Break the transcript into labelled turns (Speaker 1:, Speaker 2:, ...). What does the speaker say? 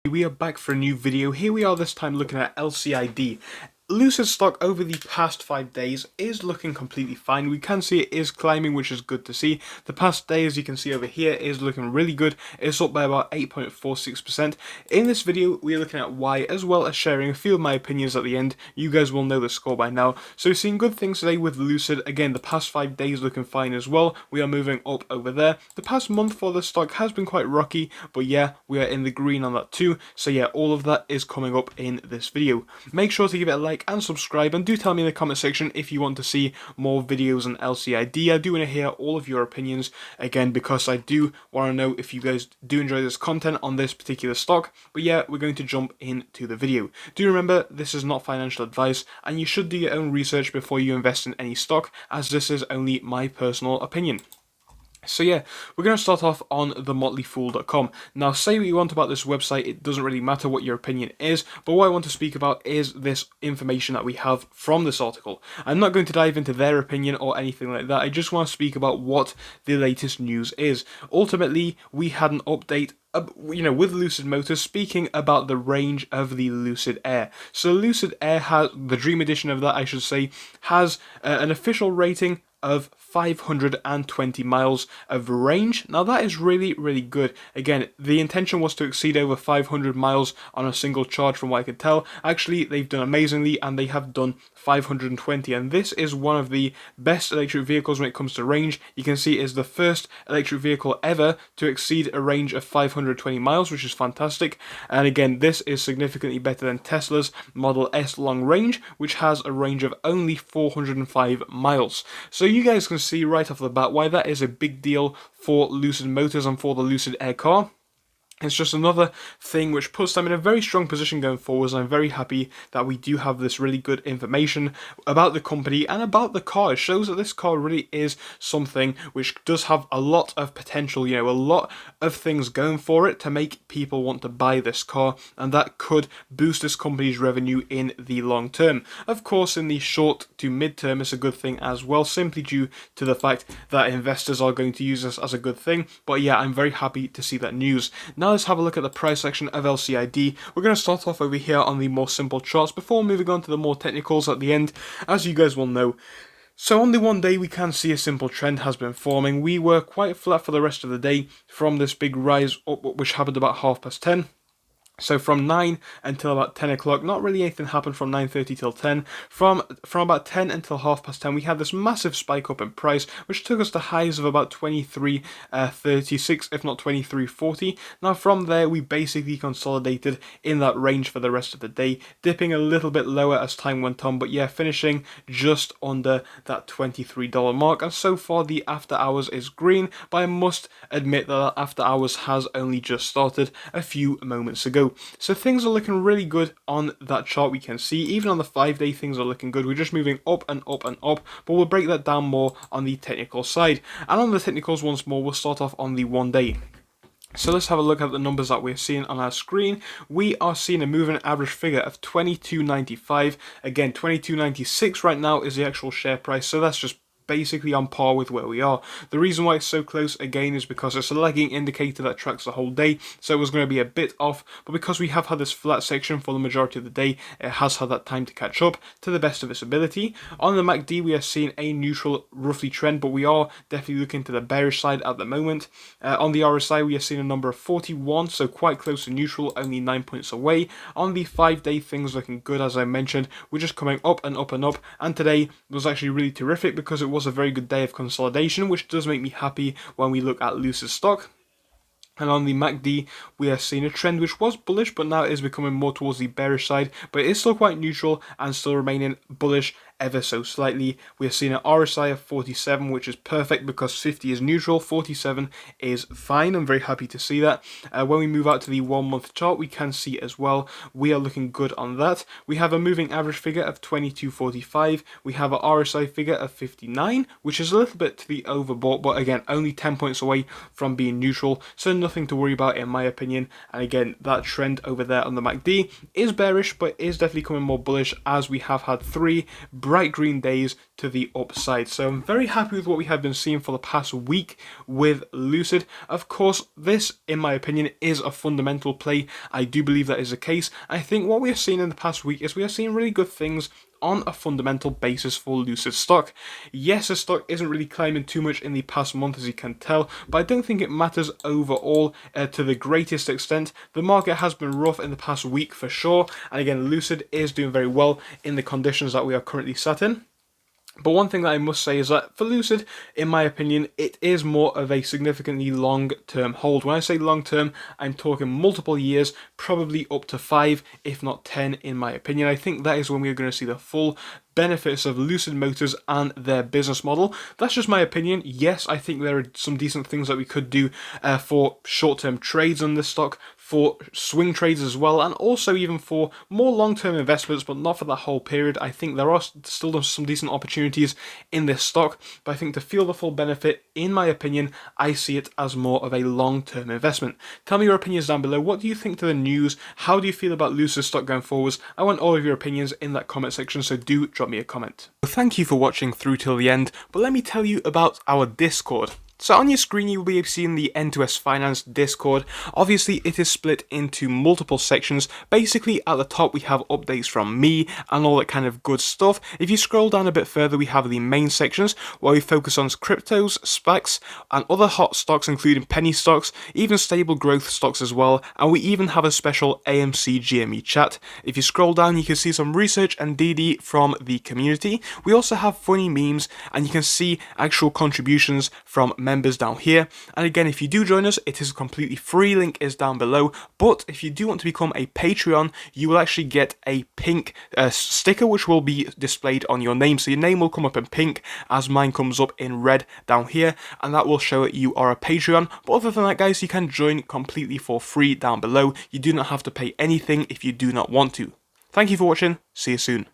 Speaker 1: We are back for a new video. Here we are this time looking at LCID. Lucid stock over the past 5 days is looking completely fine. We can see it is climbing, which is good to see. The past day, as you can see over here, is looking really good. It's up by about 8.46%. In this video, we are looking at why, as well as sharing a few of my opinions at the end. You guys will know the score by now. So we're seeing good things today with Lucid. Again, the past 5 days looking fine as well. We are moving up over there. The past month for the stock has been quite rocky, but yeah, we are in the green on that too. So yeah, all of that is coming up in this video. Make sure to give it a like and subscribe, and do tell me in the comment section if you want to see more videos on LCID. I do want to hear all of your opinions, again, because I do want to know if you guys do enjoy this content on this particular stock. But yeah, we're going to jump into the video. Do remember, this is not financial advice, and you should do your own research before you invest in any stock, as this is only my personal opinion. So yeah, we're going to start off on themotleyfool.com. Now, say what you want about this website, it doesn't really matter what your opinion is, but what I want to speak about is this information that we have from this article. I'm not going to dive into their opinion or anything like that, I just want to speak about what the latest news is. Ultimately, we had an update with Lucid Motors, speaking about the range of the Lucid Air. So Lucid Air has, the Dream Edition of that I should say, has an official rating of 520 miles of range. Now that is really good. Again, the intention was to exceed over 500 miles on a single charge from what I could tell. Actually, they've done amazingly, and they have done 520, and this is one of the best electric vehicles when it comes to range. You can see it is the first electric vehicle ever to exceed a range of 520 miles, which is fantastic. And again, this is significantly better than Tesla's Model S long range, which has a range of only 405 miles. So you guys can see right off the bat why that is a big deal for Lucid Motors and for the Lucid Air car. It's just another thing which puts them in a very strong position going forwards, and I'm very happy that we do have this really good information about the company and about the car. It shows that this car really is something which does have a lot of potential, a lot of things going for it to make people want to buy this car, and that could boost this company's revenue in the long term. Of course, in the short to mid-term, it's a good thing as well, simply due to the fact that investors are going to use this as a good thing. But yeah, I'm very happy to see that news. Now let's have a look at the price section of LCID. We're going to start off over here on the more simple charts before moving on to the more technicals at the end, as you guys will know. So on the 1 day, we can see a simple trend has been forming. We were quite flat for the rest of the day from this big rise up, which happened about 10:30. So from 9 until about 10 o'clock, not really anything happened from 9:30 till 10. From about 10 until 10:30, we had this massive spike up in price, which took us to highs of about 23.36, if not 23.40. Now from there, we basically consolidated in that range for the rest of the day, dipping a little bit lower as time went on, but yeah, finishing just under that $23 mark. And so far, the after hours is green, but I must admit that after hours has only just started a few moments ago. So things are looking really good on that chart. We can see even on the 5-day things are looking good. We're just moving up and up and up, but we'll break that down more on the technical side. And on the technicals once more, we'll start off on the 1 day. So let's have a look at the numbers that we're seeing on our screen. We are seeing a moving average figure of 22.95. Again, 22.96 right now is the actual share price, so that's just basically on par with where we are. The reason why it's so close again is because it's a lagging indicator that tracks the whole day, so it was going to be a bit off, but because we have had this flat section for the majority of the day, it has had that time to catch up to the best of its ability. On the MACD, we are seeing a neutral roughly trend, but we are definitely looking to the bearish side at the moment. On the RSI, we are seeing a number of 41, so quite close to neutral, only 9 points away. On the 5-day, things looking good. As I mentioned, we're just coming up and up and up, and today was actually really terrific because it was a very good day of consolidation, which does make me happy when we look at Lucid stock. And on the MACD, we are seeing a trend which was bullish, but now is becoming more towards the bearish side, but it is still quite neutral and still remaining bullish ever so slightly. We are seeing an RSI of 47, which is perfect because 50 is neutral, 47 is fine. I'm very happy to see that. When we move out to the 1 month chart, we can see as well, we are looking good on that. We have a moving average figure of 22.45. We have an RSI figure of 59, which is a little bit to the overbought, but again, only 10 points away from being neutral, so nothing to worry about in my opinion. And again, that trend over there on the MACD is bearish, but is definitely coming more bullish as we have had 3 bright green days to the upside. So I'm very happy with what we have been seeing for the past week with Lucid. Of course, this, in my opinion, is a fundamental play. I do believe that is the case. I think what we have seen in the past week is we are seeing really good things on a fundamental basis for Lucid stock. Yes, the stock isn't really climbing too much in the past month, as you can tell, but I don't think it matters overall to the greatest extent. The market has been rough in the past week for sure, and again, Lucid is doing very well in the conditions that we are currently sat in. But one thing that I must say is that for Lucid, in my opinion, it is more of a significantly long-term hold. When I say long-term, I'm talking multiple years, probably up to 5, if not 10, in my opinion. I think that is when we're going to see the full benefits of Lucid Motors and their business model. That's just my opinion. Yes, I think there are some decent things that we could do for short-term trades on this stock, for swing trades as well, and also even for more long-term investments, but not for that whole period. I think there are still some decent opportunities in this stock, but I think to feel the full benefit, in my opinion, I see it as more of a long-term investment. Tell me your opinions down below. What do you think to the news? How do you feel about Lucid stock going forwards? I want all of your opinions in that comment section, so do drop me a comment. Thank you for watching through till the end, but let me tell you about our Discord. So on your screen you will be seeing the N2S Finance Discord. Obviously it is split into multiple sections. Basically at the top we have updates from me and all that kind of good stuff. If you scroll down a bit further we have the main sections where we focus on cryptos, SPACs and other hot stocks including penny stocks, even stable growth stocks as well, and we even have a special AMC GME chat. If you scroll down you can see some research and DD from the community. We also have funny memes and you can see actual contributions from members down here. And again, if you do join us, it is completely free, link is down below. But if you do want to become a Patreon, you will actually get a pink sticker which will be displayed on your name. So your name will come up in pink as mine comes up in red down here, and that will show that you are a Patreon. But other than that guys, you can join completely for free down below. You do not have to pay anything if you do not want to. Thank you for watching, see you soon.